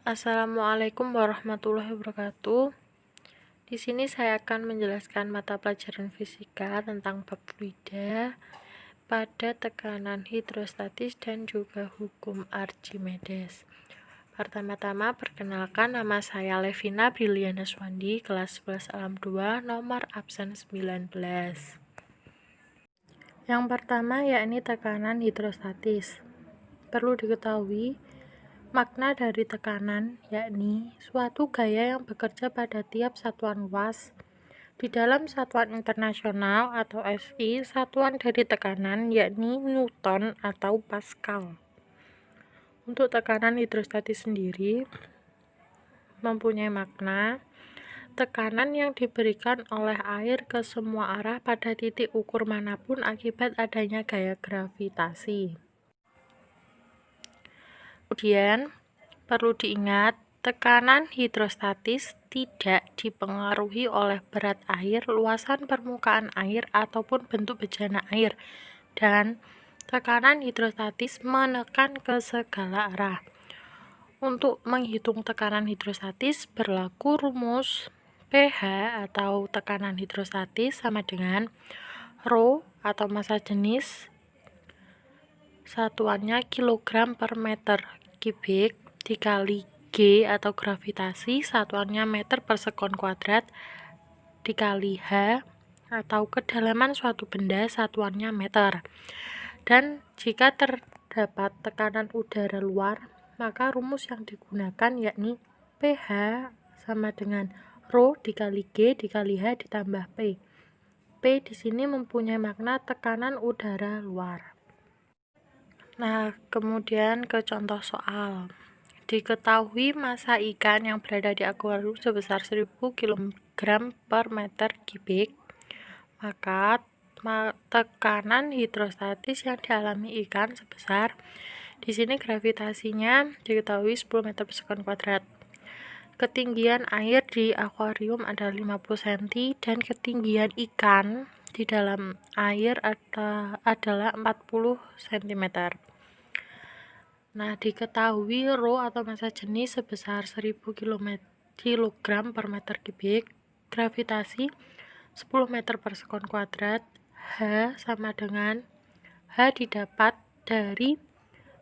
Assalamualaikum warahmatullahi wabarakatuh. Di sini saya akan menjelaskan mata pelajaran fisika tentang bab fluida pada tekanan hidrostatis dan juga hukum Archimedes. Pertama-tama perkenalkan, nama saya Levina Briliana Swandi, kelas 11 alam 2, nomor absen 19. Yang pertama yakni tekanan hidrostatis. Perlu diketahui, makna dari tekanan yakni suatu gaya yang bekerja pada tiap satuan luas. Di dalam satuan internasional atau SI, satuan dari tekanan yakni Newton atau Pascal. Untuk tekanan hidrostatis sendiri mempunyai makna tekanan yang diberikan oleh air ke semua arah pada titik ukur manapun akibat adanya gaya gravitasi. Kemudian perlu diingat, tekanan hidrostatis tidak dipengaruhi oleh berat air, luasan permukaan air, ataupun bentuk bejana air, dan tekanan hidrostatis menekan ke segala arah. Untuk menghitung tekanan hidrostatis berlaku rumus pH atau tekanan hidrostatis sama dengan Rho atau massa jenis, satuannya kilogram per meter kubik, dikali G atau gravitasi, satuannya meter per sekon kuadrat, dikali H atau kedalaman suatu benda, satuannya meter. Dan jika terdapat tekanan udara luar, maka rumus yang digunakan yakni pH sama dengan Rho dikali G dikali H ditambah P. P di sini mempunyai makna tekanan udara luar. Nah, kemudian ke contoh soal. Diketahui massa ikan yang berada di akuarium sebesar 1000 kg per meter kubik, maka tekanan hidrostatis yang dialami ikan sebesar, di sini gravitasinya diketahui 10 meter per sekon kuadrat. Ketinggian air di akuarium adalah 50 cm dan ketinggian ikan di dalam air adalah 40 cm. Nah, diketahui Rho atau massa jenis sebesar 1000 kg per meter kubik, gravitasi 10 meter per sekon kuadrat, H sama dengan H didapat dari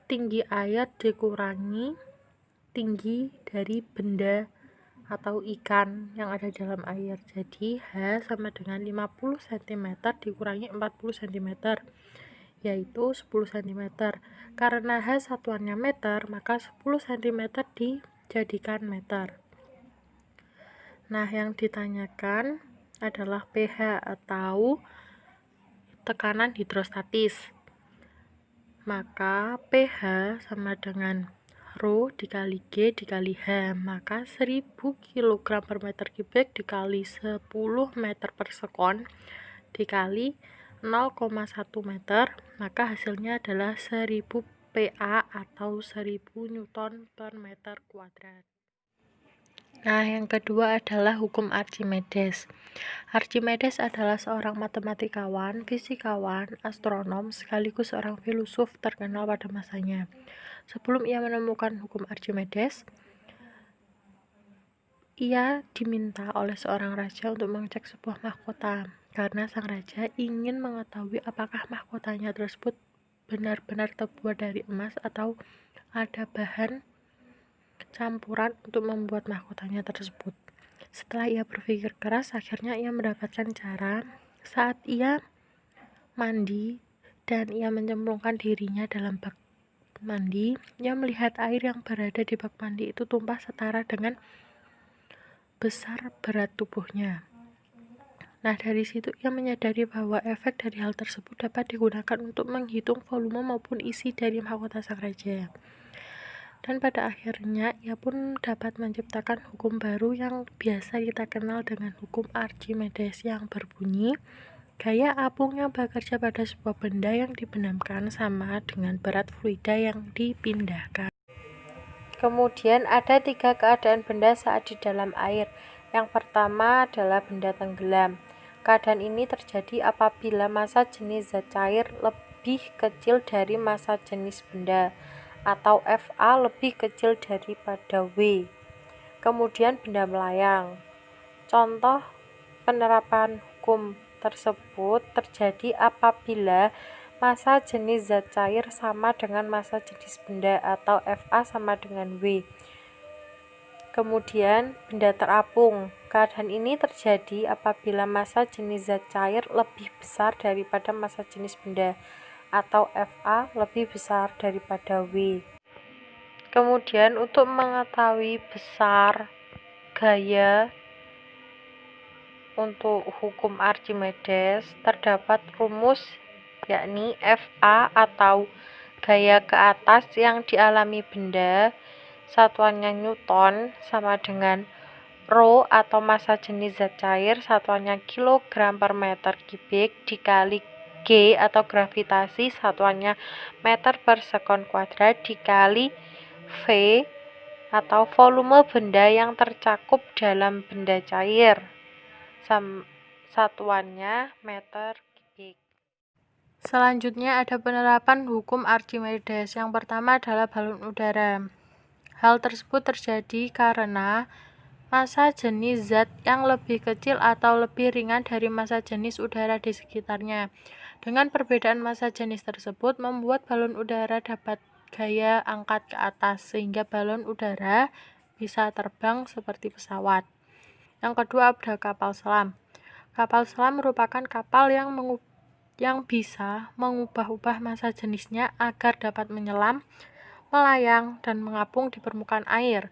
tinggi air dikurangi tinggi dari benda atau ikan yang ada dalam air. Jadi H sama dengan 50 cm dikurangi 40 cm, yaitu 10 cm. Karena H satuannya meter, maka 10 cm dijadikan meter. Nah, yang ditanyakan adalah pH atau tekanan hidrostatis. Maka pH sama dengan Rho dikali G dikali H, maka 1000 kg per meter kubik dikali 10 meter per sekon dikali 0,1 meter, maka hasilnya adalah 1000 PA atau 1000 Newton per meter kuadrat. Nah, yang kedua adalah hukum Archimedes. Archimedes adalah seorang matematikawan, fisikawan, astronom, sekaligus seorang filosof terkenal pada masanya. Sebelum ia menemukan hukum Archimedes, ia diminta oleh seorang raja untuk mengecek sebuah mahkota, karena sang raja ingin mengetahui apakah mahkotanya tersebut benar-benar terbuat dari emas atau ada bahan campuran untuk membuat mahkotanya tersebut. Setelah ia berpikir keras, akhirnya ia mendapatkan cara. Saat ia mandi dan ia mencemplungkan dirinya dalam bak mandi, ia melihat air yang berada di bak mandi itu tumpah setara dengan besar berat tubuhnya. Nah, dari situ ia menyadari bahwa efek dari hal tersebut dapat digunakan untuk menghitung volume maupun isi dari mahkota sang raja. Dan pada akhirnya ia pun dapat menciptakan hukum baru yang biasa kita kenal dengan hukum Archimedes, yang berbunyi gaya apung yang bekerja pada sebuah benda yang dibenamkan sama dengan berat fluida yang dipindahkan. Kemudian ada 3 keadaan benda saat di dalam air. Yang pertama adalah benda tenggelam. Keadaan ini terjadi apabila massa jenis zat cair lebih kecil dari massa jenis benda, atau FA lebih kecil daripada W. Kemudian benda melayang. Contoh penerapan hukum tersebut terjadi apabila massa jenis zat cair sama dengan massa jenis benda atau FA sama dengan W. Kemudian benda terapung. Keadaan ini terjadi apabila massa jenis zat cair lebih besar daripada massa jenis benda atau FA lebih besar daripada W. Kemudian untuk mengetahui besar gaya untuk hukum Archimedes terdapat rumus yakni FA atau gaya ke atas yang dialami benda satuannya Newton sama dengan Rho atau massa jenis zat cair satuannya kilogram per meter kubik dikali G atau gravitasi satuannya meter per sekon kuadrat dikali V atau volume benda yang tercakup dalam benda cair satuannya meter kubik. Selanjutnya ada penerapan hukum Archimedes. Yang pertama adalah balon udara. Hal tersebut terjadi karena massa jenis zat yang lebih kecil atau lebih ringan dari massa jenis udara di sekitarnya. Dengan perbedaan massa jenis tersebut membuat balon udara dapat gaya angkat ke atas sehingga balon udara bisa terbang seperti pesawat. Yang kedua ada kapal selam. Kapal selam merupakan kapal yang bisa mengubah-ubah massa jenisnya agar dapat menyelam, melayang, dan mengapung di permukaan air.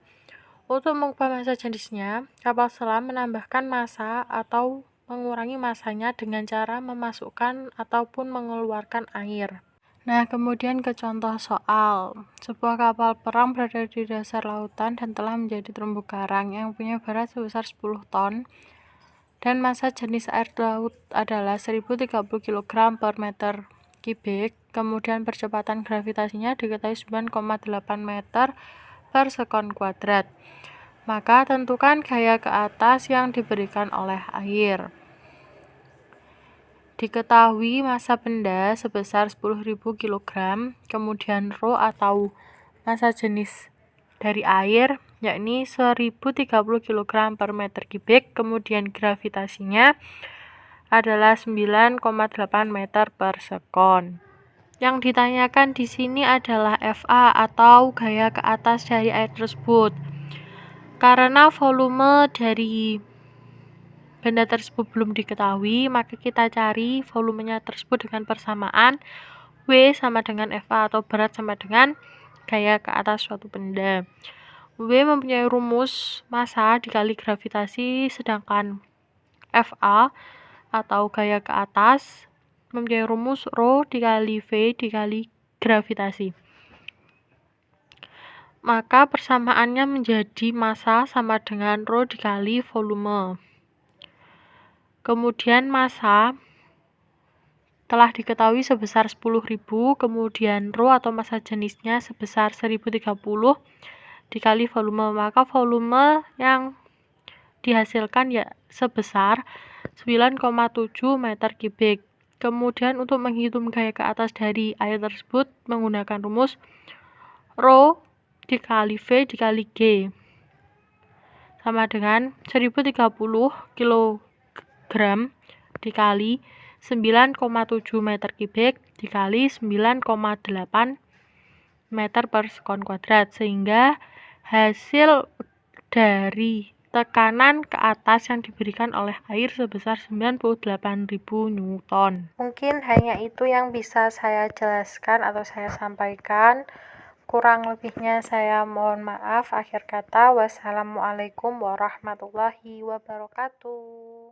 Untuk mengubah massa jenisnya, kapal selam menambahkan massa atau mengurangi massanya dengan cara memasukkan ataupun mengeluarkan air. Nah, kemudian ke contoh soal. Sebuah kapal perang berada di dasar lautan dan telah menjadi terumbu karang yang punya berat sebesar 10 ton dan massa jenis air laut adalah 1030 kg per meter kubik. Kemudian percepatan gravitasinya diketahui 9,8 meter per sekon kuadrat. Maka tentukan gaya ke atas yang diberikan oleh air. Diketahui massa benda sebesar 10.000 kg, kemudian Rho atau massa jenis dari air yakni 1030 kg per meter kubik, kemudian gravitasinya adalah 9,8 meter per sekon. Yang ditanyakan di sini adalah FA atau gaya ke atas dari air tersebut. Karena volume dari benda tersebut belum diketahui, maka kita cari volumenya tersebut dengan persamaan W sama dengan FA atau berat sama dengan gaya ke atas suatu benda. W mempunyai rumus massa dikali gravitasi, sedangkan FA atau gaya ke atas mempunyai rumus Rho dikali V dikali gravitasi. Maka persamaannya menjadi massa sama dengan Rho dikali volume. Kemudian massa telah diketahui sebesar 10.000, kemudian Rho atau massa jenisnya sebesar 1030 dikali volume. Maka volume yang dihasilkan ya sebesar 9,7 meter kubik. Kemudian untuk menghitung gaya ke atas dari air tersebut menggunakan rumus Rho dikali V dikali G sama dengan 1030 kg dikali 9,7 meter kubik dikali 9,8 meter per sekon kuadrat, sehingga hasil dari tekanan ke atas yang diberikan oleh air sebesar 98.000 Newton. Mungkin hanya itu yang bisa saya jelaskan atau saya sampaikan. Kurang lebihnya saya mohon maaf. Akhir kata, wassalamualaikum warahmatullahi wabarakatuh.